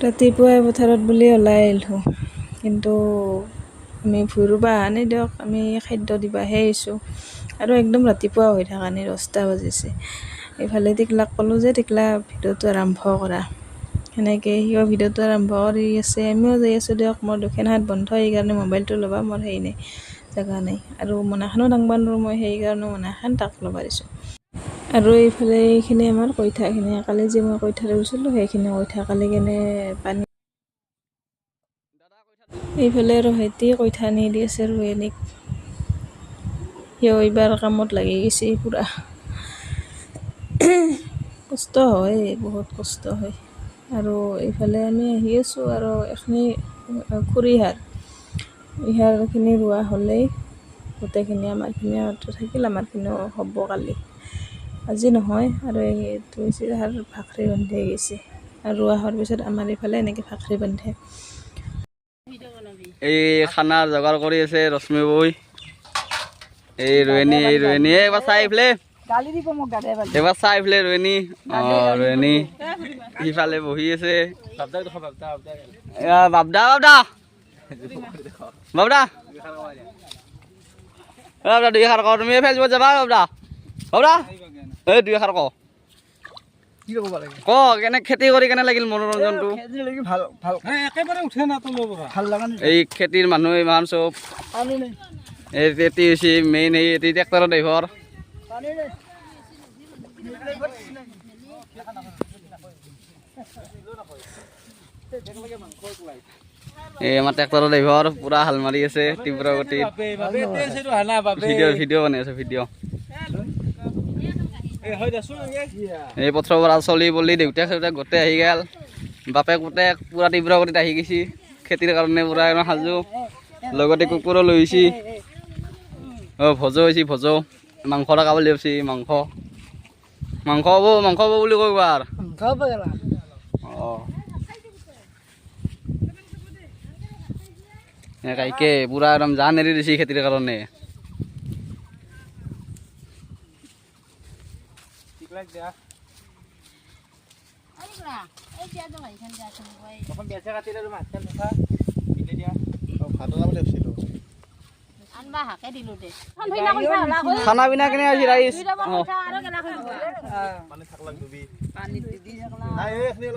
ৰাতিপুৱাই পথাৰত বুলি ওলাই আহিলোঁ, কিন্তু আমি ভুঁই ৰুবা অহা নাই দিয়ক, আমি খাদ্য দিবাহে আহিছোঁ। আৰু একদম ৰাতিপুৱা হৈ থকা নাই, 10টা বাজিছে। এইফালে টিকলাক ক'লোঁ যে টিকলা ভিডিঅ'টো আৰম্ভ কৰা, সেনেকৈ সিও ভিডিঅ'টো আৰম্ভ কৰি আছে, আমিও যাই আছোঁ দিয়ক। মোৰ দুখেনহাত বন্ধ, সেইকাৰণে মোবাইলটো ল'বা মোৰ হেৰি নাই, জেগা নাই। আৰু মোনাখনো দাঙব নোৱাৰোঁ মই, সেইকাৰণে মোনাখন তাক ল'ব দিছোঁ। আৰু এইফালে এইখিনি আমাৰ কইঠাখিনি, কালি যে মই কইঠা ৰুইছিলোঁ সেইখিনি কইঠা কালি কেনে পানী। এইফালে আৰু ভাইটি কইঠা আনি দি আছে ৰোৱনীক, সিও এইবাৰ কামত লাগি গৈছে পূৰা। কষ্ট হয়, বহুত কষ্ট হয়। আৰু এইফালে আমি আহি আছোঁ, আৰু এইখিনি খুৰীহাৰ ইহাৰখিনি ৰোৱা হ'লেই গোটেইখিনি আমাৰখিনি থাকিল, আমাৰখিনিও হ'ব কালি, আজি নহয়। আৰু এইটো হৈছে ভাকৰি বান্ধি গৈছে, আৰু ৰোৱা হোৱাৰ পিছত আমাৰ এইফালে এনেকৈ ভাকৰি বান্ধে। এই খানাৰ যোগাৰ কৰি আছে ৰশ্মি বৈ, এই ৰোৱনী এবাৰ চাই এইফালে, এবাৰ চাই এইফালে ৰোৱনী। ৰোৱনী সিফালে বহি আছে। বাবদা বাবদা বাবদা বাবদা 2 এষাৰ কওঁ, তুমি ফেচবুকত যাবা বাবদা? বাবদা এই 2 এষাৰ কওঁ, ক কেনে খেতি কৰি কেনে লাগিল মনোৰঞ্জনটো? এই খেতিৰ মানুহ ইমান চব এটি হৈছে মেইন, এই ট্ৰেক্টৰৰ ড্ৰাইভাৰ। এই আমাৰ ট্ৰেক্টৰৰ ড্ৰাইভাৰ পুৰা হাল মাৰি আছে তীব্ৰ গতিত। ভিডিঅ' বনাই আছে ভিডিঅ'। এই পথাৰৰ পৰা চলি পলি দেউতাক চেউতাক গোটেই আহি গেল, বাপেক পুতেক পুৰা তীব্ৰ গতিত আহি গৈছে খেতিৰ কাৰণে, পুৰা সাজু। লগতে কুকুৰো লৈ আহিছে, ভজো হৈছে, ভজো মাংস থকা বুলি ভাবিছে, মাংস হ'ব, মাংস হ'ব বুলি কয় এবাৰ। কাইকে পুৰা একদম জান এৰি দিছে খেতিৰ কাৰণে। খানা পিনা কেনে হৈছে ৰাইজ?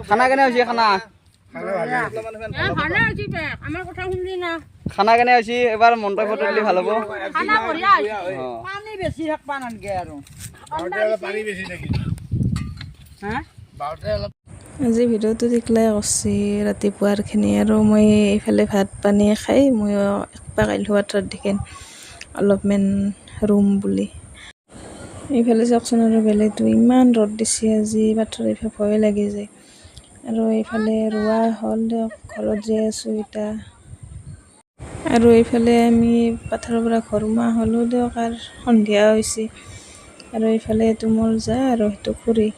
খানা কেনে হৈছে? খানা কেনে হৈছে এবাৰ মন্তব্যটো দিলে ভাল হ'ব। আজি ভিডিঅ'টো টিকলাই কৰিছে ৰাতিপুৱাৰখিনি, আৰু মই এইফালে ভাত পানী খাই ময়ো একপাক আহিলোঁ পথাৰত দেখেন অলপমান ৰুম বুলি। এইফালে চাওকচোন, আৰু বেলেগটো ইমান ৰ'দ দিছে আজি, পথাৰত এইফালে ভয় লাগি যায়। আৰু এইফালে ৰোৱা হ'ল দিয়ক, ঘৰত যাই আছোঁ এতিয়া। আৰু এইফালে আমি পথাৰৰ পৰা ঘৰ সোমোৱা হ'লোঁ দিয়ক, আৰু সন্ধিয়া হৈছে। আৰু এইফালে এইটো মোৰ যা আৰু সেইটো খুৰী,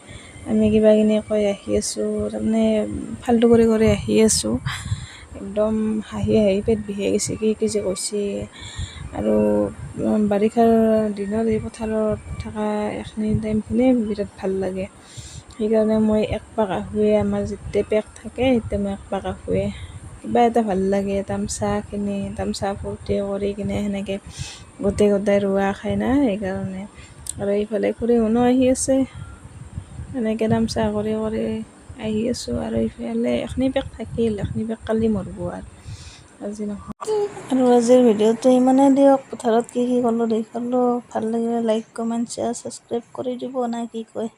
আমি কিবা কিনি কৈ আহি আছোঁ, তাৰমানে ফাল্টু কৰি আহি আছোঁ। একদম হাঁহি পেট বিষাই গৈছে, কি যে কৈছে। আৰু বাৰিষাৰ দিনত এই পথাৰত থকা এইখিনি টাইমখিনি বিৰাট ভাল লাগে, সেইকাৰণে মই একপাক আহোঁৱে। আমাৰ যেতিয়া পেক থাকে তেতিয়া মই একপাক আহোঁৱে, কিবা এটা ভাল লাগে। তামচা ফূৰ্তি কৰি কিনে সেনেকৈ গোটেই ৰোৱা খাই না, সেইকাৰণে। আৰু এইফালে খুৰী শুনো আহি আছে, এনেকৈ তামচা কৰি আহি আছোঁ। আৰু এইফালে এখনি পেক থাকিল, এখনি পেক কালি মৰিব, আৰু আজি নহয়। আৰু আজিৰ ভিডিঅ'টো ইমানেই দিয়ক, পথাৰত কি ক'লোঁ দেখালোঁ। ভাল লাগিলে লাইক কমেণ্ট শ্বেয়াৰ ছাবস্ক্ৰাইব কৰি দিব, না কি কয়?